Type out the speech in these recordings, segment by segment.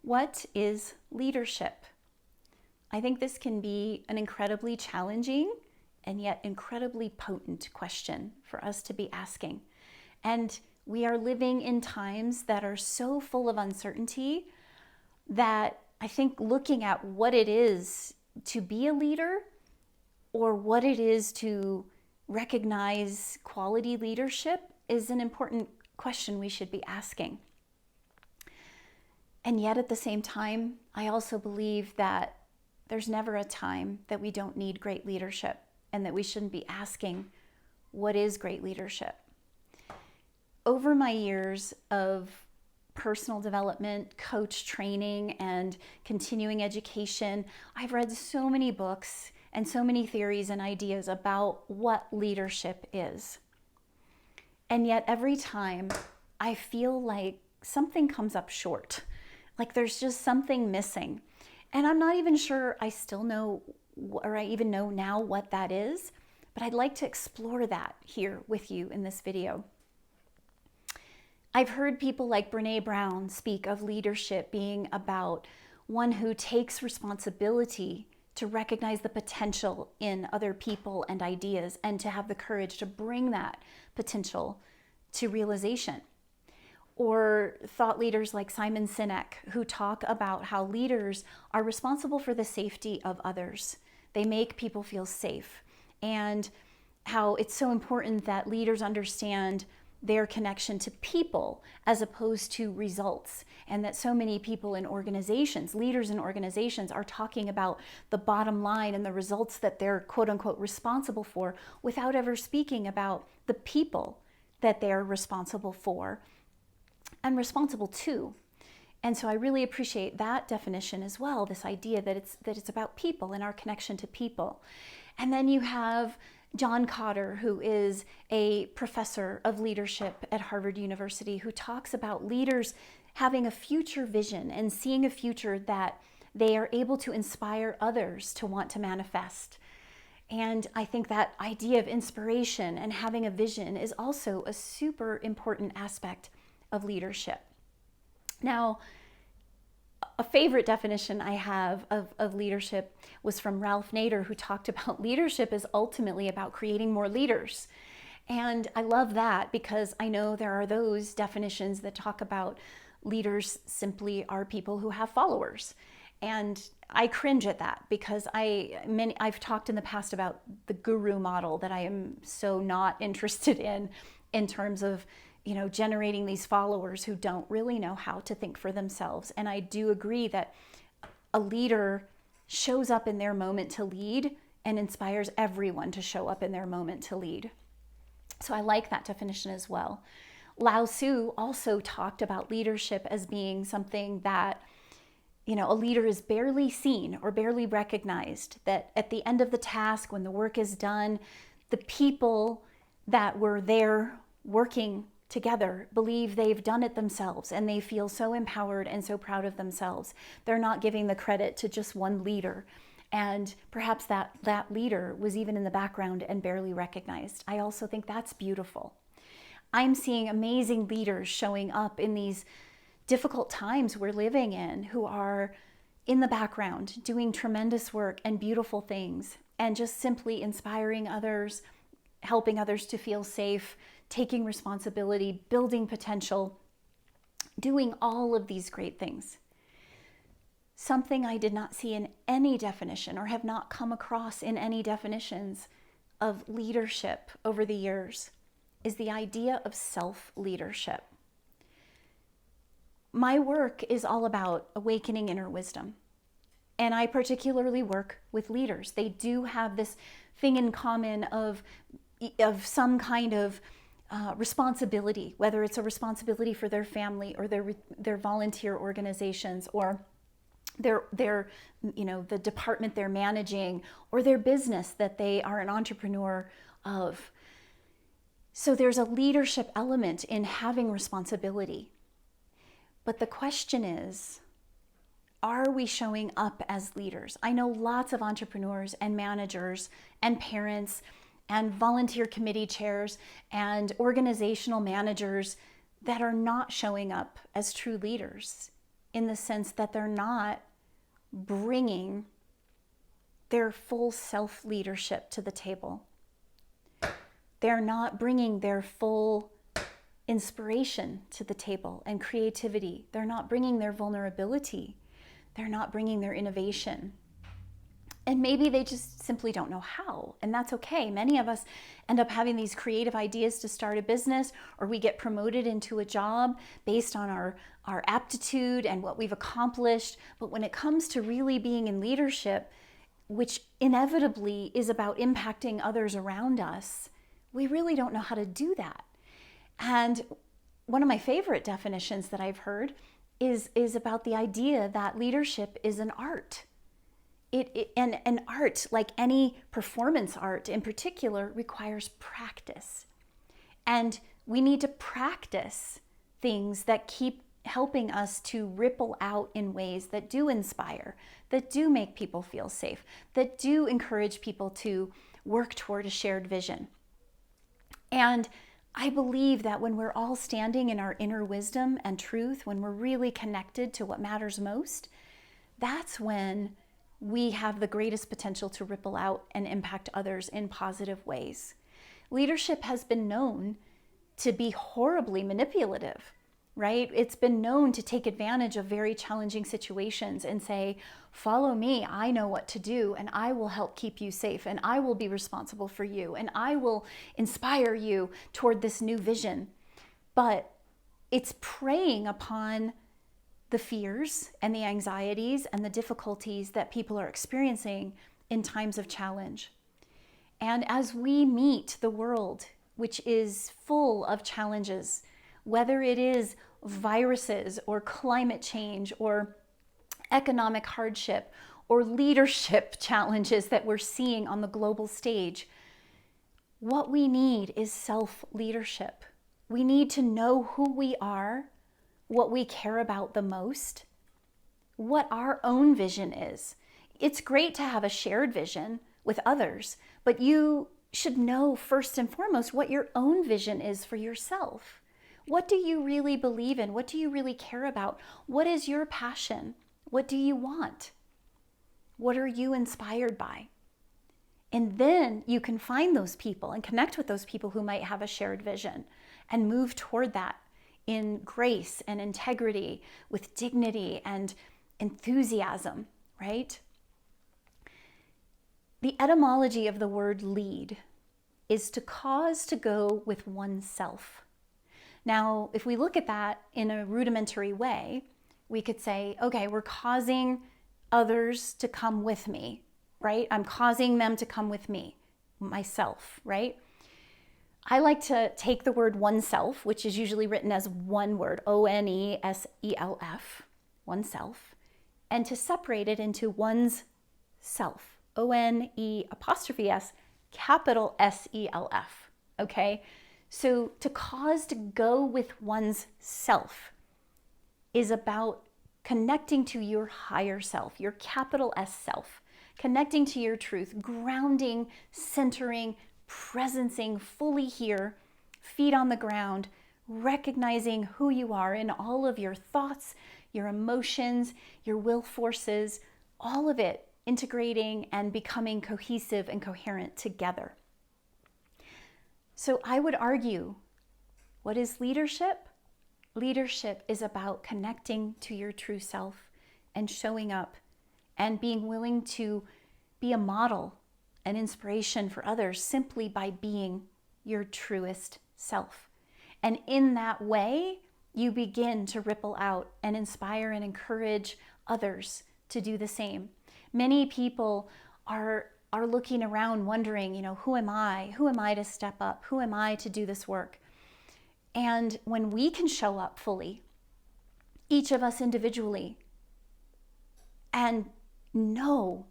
What is leadership? I think this can be an incredibly challenging and yet incredibly potent question for us to be asking. And we are living in times that are so full of uncertainty that I think looking at what it is to be a leader or what it is to recognize quality leadership is an important question we should be asking. And yet at the same time, I also believe that there's never a time that we don't need great leadership and that we shouldn't be asking, what is great leadership? Over my years of personal development, coach training, and continuing education, I've read so many books and so many theories and ideas about what leadership is. And yet every time I feel like something comes up short, like there's just something missing. And I'm not even sure I still know, or I even know now what that is, but I'd like to explore that here with you in this video. I've heard people like Brené Brown speak of leadership being about one who takes responsibility to recognize the potential in other people and ideas and to have the courage to bring that potential to realization. Or thought leaders like Simon Sinek, who talk about how leaders are responsible for the safety of others. They make people feel safe, and how it's so important that leaders understand their connection to people as opposed to results, and that so many people in organizations, leaders in organizations, are talking about the bottom line and the results that they're quote unquote responsible for without ever speaking about the people that they're responsible for and responsible to. And so I really appreciate that definition as well, this idea that it's about people and our connection to people. And then you have John Kotter, who is a professor of leadership at Harvard University, who talks about leaders having a future vision and seeing a future that they are able to inspire others to want to manifest. And I think that idea of inspiration and having a vision is also a super important aspect of leadership. Now, a favorite definition I have of leadership was from Ralph Nader, who talked about leadership is ultimately about creating more leaders. And I love that because I know there are those definitions that talk about leaders simply are people who have followers. And I cringe at that because I've talked in the past about the guru model that I am so not interested in terms of generating these followers who don't really know how to think for themselves. And I do agree that a leader shows up in their moment to lead and inspires everyone to show up in their moment to lead. So I like that definition as well. Lao Tzu also talked about leadership as being something that, a leader is barely seen or barely recognized, that at the end of the task, when the work is done, the people that were there working together believe they've done it themselves and they feel so empowered and so proud of themselves. They're not giving the credit to just one leader. And perhaps that leader was even in the background and barely recognized. I also think that's beautiful. I'm seeing amazing leaders showing up in these difficult times we're living in who are in the background doing tremendous work and beautiful things and just simply inspiring others, helping others to feel safe, taking responsibility, building potential, doing all of these great things. Something I did not see in any definition or have not come across in any definitions of leadership over the years is the idea of self-leadership. My work is all about awakening inner wisdom. And I particularly work with leaders. They do have this thing in common of some kind of responsibility, whether it's a responsibility for their family or their volunteer organizations or their the department they're managing or their business that they are an entrepreneur of. So there's a leadership element in having responsibility. But the question is, are we showing up as leaders? I know lots of entrepreneurs and managers and parents and volunteer committee chairs and organizational managers that are not showing up as true leaders. in the sense that they're not bringing their full self-leadership to the table. They're not bringing their full inspiration to the table and creativity. They're not bringing their vulnerability. They're not bringing their innovation. And maybe they just simply don't know how, and that's okay. Many of us end up having these creative ideas to start a business, or we get promoted into a job based on our aptitude and what we've accomplished. But when it comes to really being in leadership, which inevitably is about impacting others around us, we really don't know how to do that. And one of my favorite definitions that I've heard is about the idea that leadership is an art. And an art, like any performance art in particular, requires practice. And we need to practice things that keep helping us to ripple out in ways that do inspire, that do make people feel safe, that do encourage people to work toward a shared vision. And I believe that when we're all standing in our inner wisdom and truth, when we're really connected to what matters most, that's when we have the greatest potential to ripple out and impact others in positive ways. Leadership has been known to be horribly manipulative, right? It's been known to take advantage of very challenging situations and say, follow me, I know what to do, and I will help keep you safe, and I will be responsible for you, and I will inspire you toward this new vision. But it's preying upon the fears and the anxieties and the difficulties that people are experiencing in times of challenge. And as we meet the world, which is full of challenges, whether it is viruses or climate change or economic hardship or leadership challenges that we're seeing on the global stage, what we need is self-leadership. We need to know who we are, what we care about the most, what our own vision is. It's great to have a shared vision with others, but you should know first and foremost what your own vision is for yourself. What do you really believe in? What do you really care about? What is your passion? What do you want? What are you inspired by? And then you can find those people and connect with those people who might have a shared vision and move toward that in grace and integrity, with dignity and enthusiasm, right? The etymology of the word lead is to cause to go with oneself. Now, if we look at that in a rudimentary way, we could say, okay, we're causing others to come with me, right? I'm causing them to come with me, myself, right? I like to take the word oneself, which is usually written as one word, O-N-E-S-E-L-F, oneself, and to separate it into one's self, O-N-E'(S), capital S-E-L-F, okay? So to cause to go with one's self is about connecting to your higher self, your capital S self, connecting to your truth, grounding, centering, presencing fully here, feet on the ground, recognizing who you are in all of your thoughts, your emotions, your will forces, all of it integrating and becoming cohesive and coherent together. So I would argue, what is leadership? Leadership is about connecting to your true self and showing up and being willing to be a model, an inspiration for others simply by being your truest self. And in that way, you begin to ripple out and inspire and encourage others to do the same. Many people are looking around wondering, who am I? Who am I to step up? Who am I to do this work? And when we can show up fully, each of us individually, and know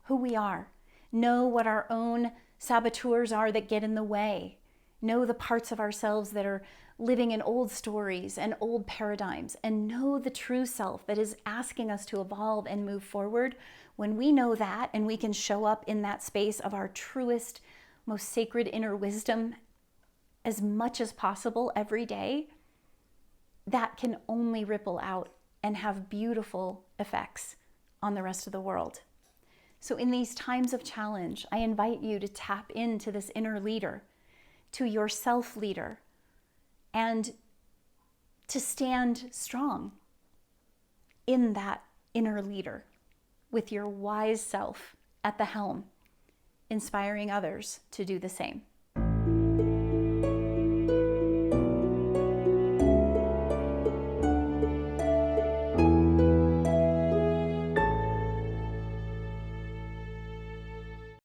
who we are, know what our own saboteurs are that get in the way, know the parts of ourselves that are living in old stories and old paradigms, and know the true self that is asking us to evolve and move forward. When we know that and we can show up in that space of our truest, most sacred inner wisdom as much as possible every day, that can only ripple out and have beautiful effects on the rest of the world. So in these times of challenge, I invite you to tap into this inner leader, to your self-leader, and to stand strong in that inner leader with your wise self at the helm, inspiring others to do the same.